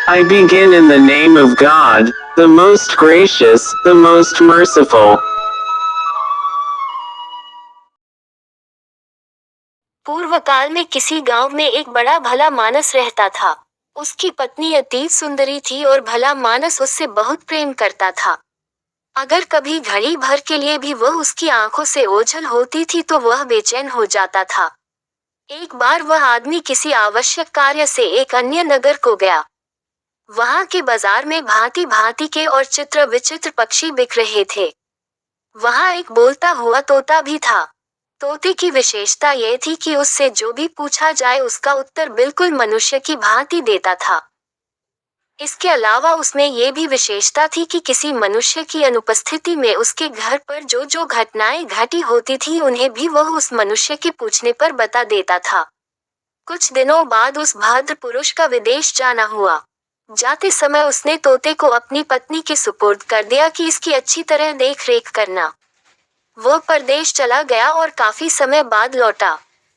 I begin in the name of God, the most gracious, the most merciful. पूर्व काल में किसी गांव में एक बड़ा भला मानस रहता था। उसकी पत्नी अति सुंदरी थी और भला मानस उससे बहुत प्रेम करता था। अगर कभी घड़ी भर के लिए भी वह उसकी आंखों से ओझल होती थी तो वह बेचैन हो जाता था। एक बार वह आदमी किसी आवश्यक कार्य से एक अन्य नगर को गया। वहां के बाजार में भांति भांति के और चित्र विचित्र पक्षी बिक रहे थे। वहां एक बोलता हुआ तोता भी था। तोते की विशेषता यह थी कि उससे जो भी पूछा जाए उसका उत्तर बिल्कुल मनुष्य की भांति देता था। इसके अलावा उसमें यह भी विशेषता थी कि किसी मनुष्य की अनुपस्थिति में उसके घर पर जो जो घटनाएं घटी होती थी उन्हें भी वह उस मनुष्य के पूछने पर बता देता था। कुछ दिनों बाद उस भद्र पुरुष का विदेश जाना हुआ। जाते समय उसने तोते को अपनी पत्नी के सुपुर्द कर दिया कि इसकी अच्छी तरह देख रेख करना। वह परदेश चला गया और काफी समय बाद लौटा।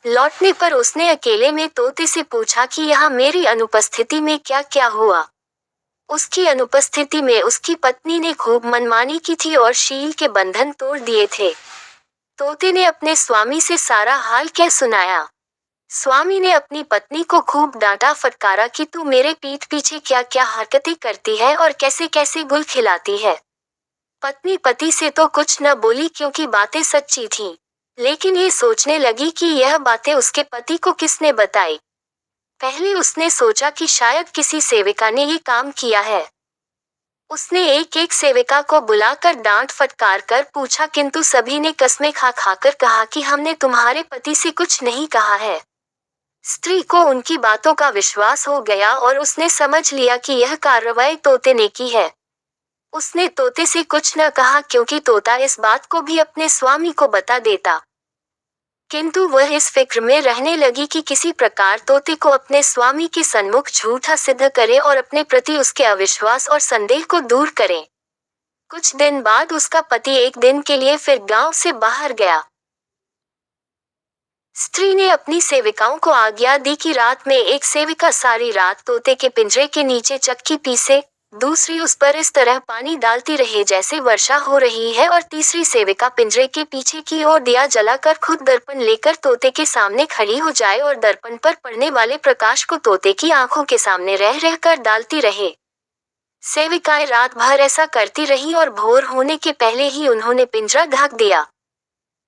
लौटने पर उसने अकेले में तोते से पूछा कि यहाँ मेरी अनुपस्थिति में क्या क्या हुआ। उसकी अनुपस्थिति में उसकी पत्नी ने खूब मनमानी की थी और शील के बंधन तोड़ दिए थे। तोते ने अपने स्वामी से सारा हाल क्या सुनाया। स्वामी ने अपनी पत्नी को खूब डांटा फटकारा कि तू मेरे पीठ पीछे क्या क्या हरकतें करती है और कैसे कैसे गुल खिलाती है। पत्नी पति से तो कुछ न बोली क्योंकि बातें सच्ची थीं, लेकिन ये सोचने लगी कि यह बातें उसके पति को किसने बताई। पहले उसने सोचा कि शायद किसी सेविका ने ये काम किया है। उसने एक एक सेविका को बुलाकर डांट फटकार कर पूछा किंतु सभी ने कस्में खा खाकर कहा कि हमने तुम्हारे पति से कुछ नहीं कहा है। स्त्री को उनकी बातों का विश्वास हो गया और उसने समझ लिया कि यह कार्रवाई तोते ने की है। उसने तोते से कुछ न कहा क्योंकि तोता इस बात को भी अपने स्वामी को बता देता। किंतु वह इस फिक्र में रहने लगी कि किसी प्रकार तोते को अपने स्वामी के सन्मुख झूठा सिद्ध करे और अपने प्रति उसके अविश्वास और संदेह को दूर करे। कुछ दिन बाद उसका पति एक दिन के लिए फिर गांव से बाहर गया। स्त्री ने अपनी सेविकाओं को आज्ञा दी कि रात में एक सेविका सारी रात तोते के पिंजरे के नीचे चक्की पीसे, दूसरी उस पर इस तरह पानी डालती रहे जैसे वर्षा हो रही है और तीसरी सेविका पिंजरे के पीछे की ओर दिया जलाकर खुद दर्पण लेकर तोते के सामने खड़ी हो जाए और दर्पण पर पड़ने वाले प्रकाश को तोते की आंखों के सामने रह रहकर डालती रहे। सेविकाएं रात भर ऐसा करती रही और भोर होने के पहले ही उन्होंने पिंजरा ढक दिया।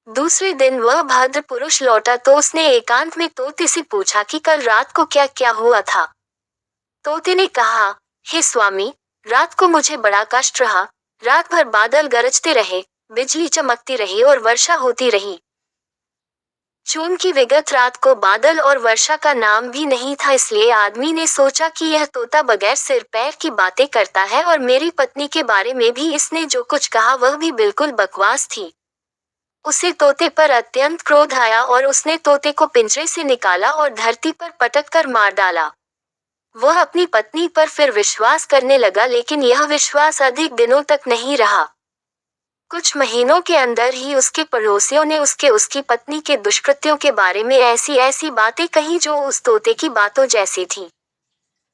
दूसरे दिन वह भद्र पुरुष लौटा तो उसने एकांत में तोते से पूछा कि कल रात को क्या क्या हुआ था। तोते ने कहा, हे स्वामी, रात को मुझे बड़ा कष्ट रहा। रात भर बादल गरजते रहे, बिजली चमकती रही और वर्षा होती रही। चूंकि विगत रात को बादल और वर्षा का नाम भी नहीं था इसलिए आदमी ने सोचा कि यह तोता बगैर सिर पैर की बातें करता है और मेरी पत्नी के बारे में भी इसने जो कुछ कहा वह भी बिल्कुल बकवास थी। उसे तोते पर अत्यंत क्रोध आया और उसने तोते को पिंजरे से निकाला और धरती पर पटक कर मार डाला। वह अपनी पत्नी पर फिर विश्वास करने लगा लेकिन यह विश्वास अधिक दिनों तक नहीं रहा। कुछ महीनों के अंदर ही उसके पड़ोसियों ने उसकी पत्नी के दुष्कृत्यों के बारे में ऐसी ऐसी बातें कही जो उस तोते की बातों जैसी थी।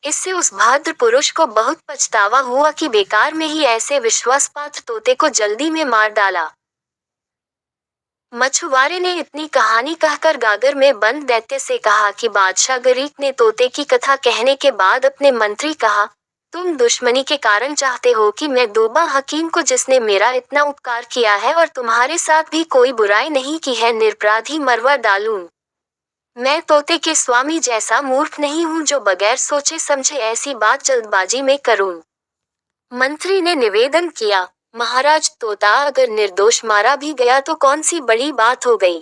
इससे उस भद्र पुरुष को बहुत पछतावा हुआ कि बेकार में ही ऐसे विश्वासपात्र तोते को जल्दी में मार डाला। मछुआरे ने इतनी कहानी कहकर गागर में बंद दैत्य से कहा कि बादशाह गरीक ने तोते की कथा कहने के बाद अपने मंत्री कहा, तुम दुश्मनी के कारण चाहते हो कि मैं दूबा हकीम को जिसने मेरा इतना उपकार किया है और तुम्हारे साथ भी कोई बुराई नहीं की है निरपराधी मरवा डालूं। मैं तोते के स्वामी जैसा मूर्ख नहीं हूँ जो बगैर सोचे समझे ऐसी बात जल्दबाजी में करूं। मंत्री ने निवेदन किया, महाराज, तोता अगर निर्दोष मारा भी गया तो कौन सी बड़ी बात हो गई।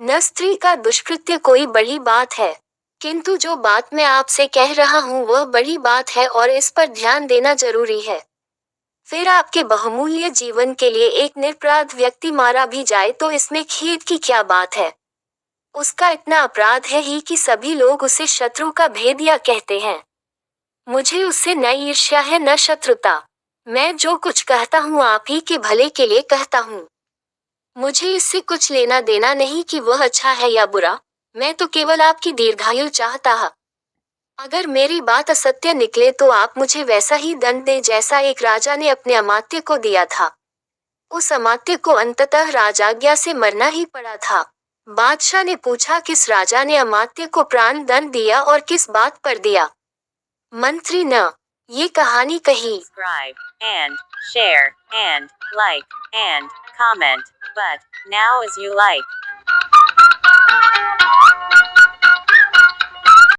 न स्त्री का दुष्कृत्य कोई बड़ी बात है, किंतु जो बात मैं आपसे कह रहा हूँ वह बड़ी बात है और इस पर ध्यान देना जरूरी है। फिर आपके बहुमूल्य जीवन के लिए एक निरपराध व्यक्ति मारा भी जाए तो इसमें खेद की क्या बात है। उसका इतना अपराध है ही कि सभी लोग उसे शत्रु का भेदिया कहते हैं। मुझे उससे न ईर्ष्या है न शत्रुता। मैं जो कुछ कहता हूँ आप ही के भले के लिए कहता हूँ। मुझे इससे कुछ लेना देना नहीं कि वह अच्छा है या बुरा, मैं तो केवल आपकी दीर्घायु चाहता। अगर मेरी बात असत्य निकले तो आप मुझे वैसा ही दंड दें जैसा एक राजा ने अपने अमात्य को दिया था। उस अमात्य को अंततः राजाज्ञा से मरना ही पड़ा था। बादशाह ने पूछा, किस राजा ने अमात्य को प्राण दंड दिया और किस बात पर दिया? मंत्री ने ये कहानी कही। Subscribe and share and like and comment. But now as you like.